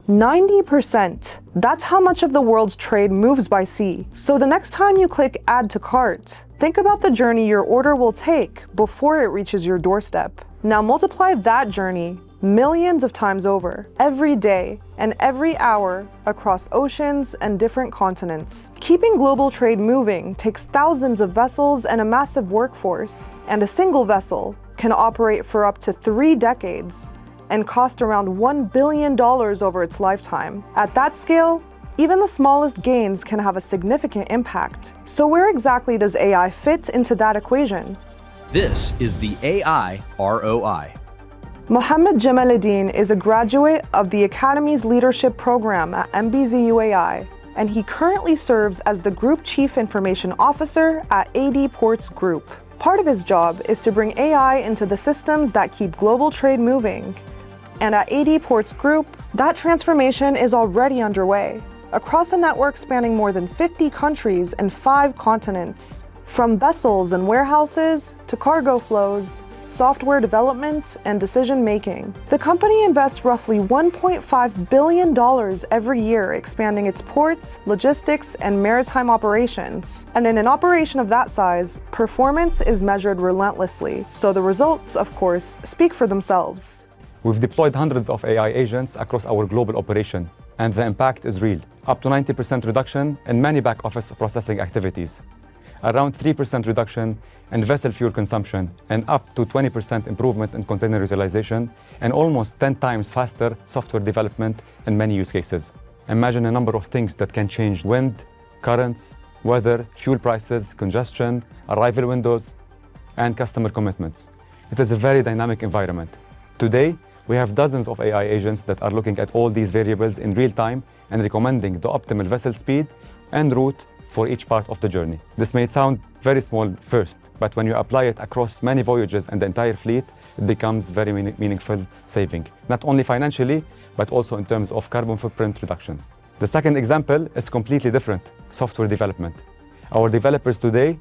90%. That's how much of the world's trade moves by sea. So the next time you click Add to Cart, think about the journey your order will take before it reaches your doorstep. Now multiply that journey millions of times over, every day and every hour across oceans and different continents. Keeping global trade moving takes thousands of vessels and a massive workforce, and a single vessel can operate for up to 3 decades and cost around $1 billion over its lifetime. At that scale, even the smallest gains can have a significant impact. So where exactly does AI fit into that equation? This is the AI ROI. Mohamed Jamal-Eddine is a graduate of the Academy's leadership program at MBZUAI, and he currently serves as the Group Chief Information Officer at AD Ports Group. Part of his job is to bring AI into the systems that keep global trade moving. And at AD Ports Group, that transformation is already underway, across a network spanning more than 50 countries and 5 continents. From vessels and warehouses to cargo flows, software development, and decision-making. The company invests roughly $1.5 billion every year expanding its ports, logistics, and maritime operations. And in an operation of that size, performance is measured relentlessly. So the results, of course, speak for themselves. We've deployed hundreds of AI agents across our global operation, and the impact is real. Up to 90% reduction in many back-office processing activities, around 3% reduction in vessel fuel consumption, and up to 20% improvement in container utilization, and almost 10 times faster software development in many use cases. Imagine a number of things that can change: wind, currents, weather, fuel prices, congestion, arrival windows, and customer commitments. It is a very dynamic environment. Today, we have dozens of AI agents that are looking at all these variables in real time and recommending the optimal vessel speed and route for each part of the journey. This may sound very small first, but when you apply it across many voyages and the entire fleet, it becomes very meaningful saving, not only financially, but also in terms of carbon footprint reduction. The second example is completely different: software development. Our developers today,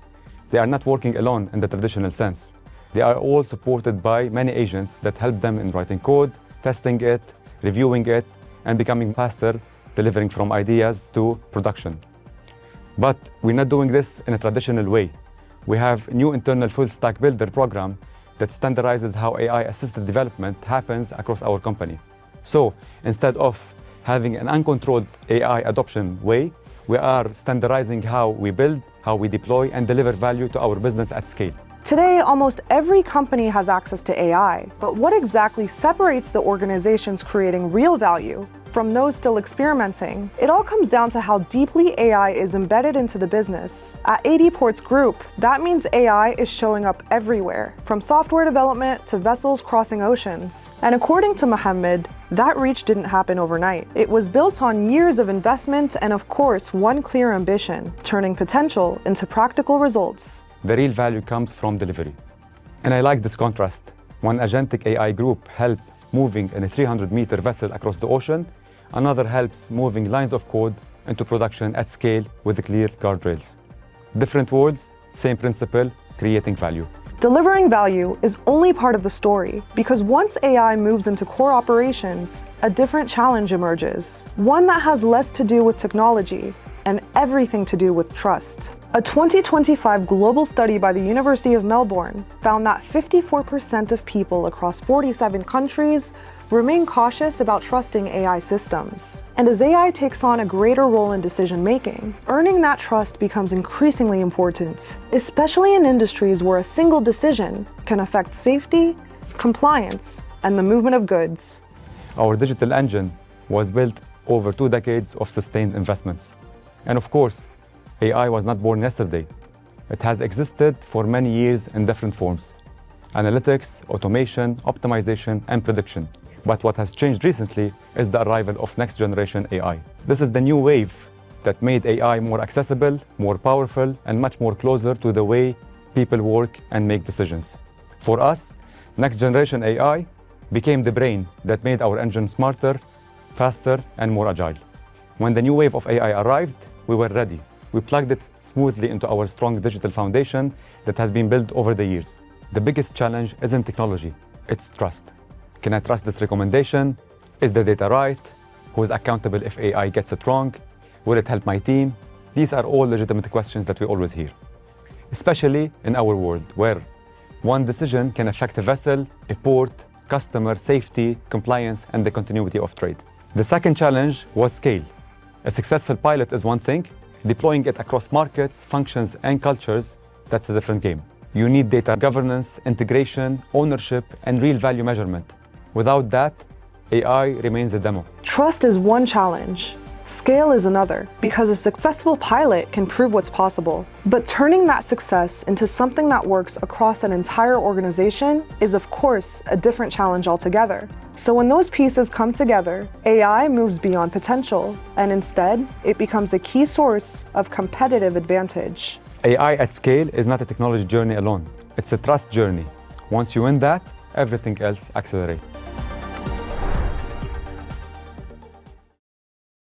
they are not working alone in the traditional sense. They are all supported by many agents that help them in writing code, testing it, reviewing it, and becoming faster, delivering from ideas to production. But we're not doing this in a traditional way. We have a new internal full-stack builder program that standardizes how AI-assisted development happens across our company. So instead of having an uncontrolled AI adoption way, we are standardizing how we build, how we deploy, and deliver value to our business at scale. Today, almost every company has access to AI, but what exactly separates the organizations creating real value from those still experimenting? It all comes down to how deeply AI is embedded into the business. At AD Ports Group, that means AI is showing up everywhere, from software development to vessels crossing oceans. And according to Mohamed, that reach didn't happen overnight. It was built on years of investment and, of course, one clear ambition: turning potential into practical results. The real value comes from delivery. And I like this contrast. One agentic AI group helps moving in a 300-meter vessel across the ocean, another helps moving lines of code into production at scale with clear guardrails. Different worlds, same principle, creating value. Delivering value is only part of the story, because once AI moves into core operations, a different challenge emerges, one that has less to do with technology and everything to do with trust. A 2025 global study by the University of Melbourne found that 54% of people across 47 countries remain cautious about trusting AI systems. And as AI takes on a greater role in decision-making, earning that trust becomes increasingly important, especially in industries where a single decision can affect safety, compliance, and the movement of goods. Our digital engine was built over 2 decades of sustained investments. And of course, AI was not born yesterday. It has existed for many years in different forms: analytics, automation, optimization, and prediction. But what has changed recently is the arrival of next-generation AI. This is the new wave that made AI more accessible, more powerful, and much more closer to the way people work and make decisions. For us, next-generation AI became the brain that made our engine smarter, faster, and more agile. When the new wave of AI arrived, we were ready. We plugged it smoothly into our strong digital foundation that has been built over the years. The biggest challenge isn't technology, it's trust. Can I trust this recommendation? Is the data right? Who is accountable if AI gets it wrong? Will it help my team? These are all legitimate questions that we always hear, especially in our world where one decision can affect a vessel, a port, customer, safety, compliance, and the continuity of trade. The second challenge was scale. A successful pilot is one thing. Deploying it across markets, functions, and cultures, that's a different game. You need data governance, integration, ownership, and real value measurement. Without that, AI remains a demo. Trust is one challenge. Scale is another, because a successful pilot can prove what's possible. But turning that success into something that works across an entire organization is, of course, a different challenge altogether. So when those pieces come together, AI moves beyond potential, and instead, it becomes a key source of competitive advantage. AI at scale is not a technology journey alone. It's a trust journey. Once you win that, everything else accelerates.